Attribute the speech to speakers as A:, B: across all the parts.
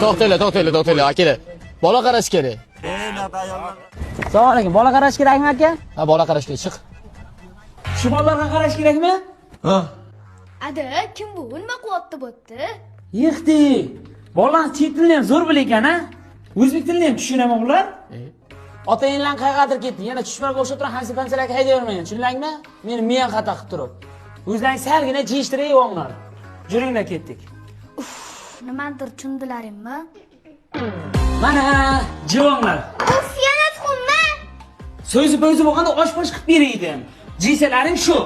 A: to'xtanglar, akalar. Bola qarash kerak.
B: Assalomu alaykum. Bola qarash kerakmi aka?
A: Ha, bola qarash kerak, chiq.
B: Shu bolalarga qarash kerakmi?
A: Ha.
C: Ada, kim bu? Nima qilyapti bo'pti?
B: Yixti. Bolani chet tilini ham zo'r bilar ekan-a? O'zbek tilini ham tushunaman ular. Ota-enalar qayergadir ketdi. Yana tushmaga o'xshab turib hansi-pansalarga haydavermayman. Tushundingmi? Meni miyam xato qilib turib. O'zlaring salgina jiyishtirib olinglar. Juringlar ketdik.
C: Nimadir tushundilaringmi?
B: Mana, jivonlar.
C: Uf, yana tuxummi?
B: So'zib bo'lganda osh-posh qilib beraydim. Jiysalaring shu.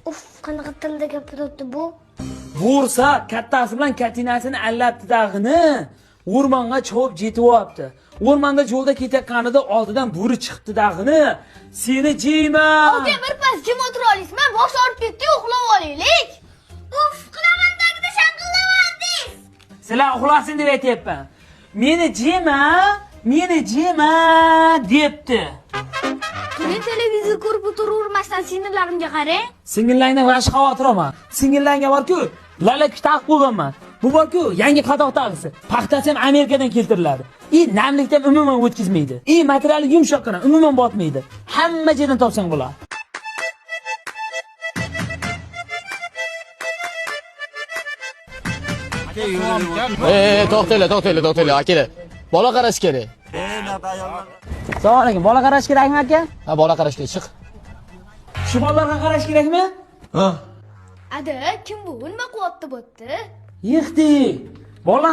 C: Uf, qanaqa tilda gapiryapti bu?
B: Bo'lsa, kattasi bilan katinasini allabdi dag'ini. O'rmonga chopib yetyapti. O'rmonda yo'lda ketayotganida oldidan bo'ri chiqdi dag'ini. Seni jiyman.
C: Aka, birpas jim o'tira olasizmi? Bosh og'rib ketdi, uxlab olaylik. Uf, qilaman tagida shang'illayapsiz.
B: Sizlar uxlasin deb aytyapman. Meni jiyma debdi.
C: Men televizor ko'rib o'tiravermasdan sinirlarimga qarang.
B: Singillangdan vash xavotir olma. Singillangga bor-ku, lalaki taq bo'lganman. Bu bor-ku, yangi qadoq tag'isi. Paxtasi ham Amerikadan keltiriladi. Namlikdan umuman o'tkazmaydi. Materiali yumshoqqina, umuman botmaydi. Hamma joydan topsang bo'ladi.
A: To'xtanglar, akalar. Bola qarash kerak.
B: Assalomu alaykum. Bola qarash kerakmi aka?
A: Ha, bola qarash kerak, chiq.
B: Shu bolalarga qarash kerakmi?
A: Ha.
C: Ada, kim bu? Nima qilyapti bo'pti?
B: Yixti. Bola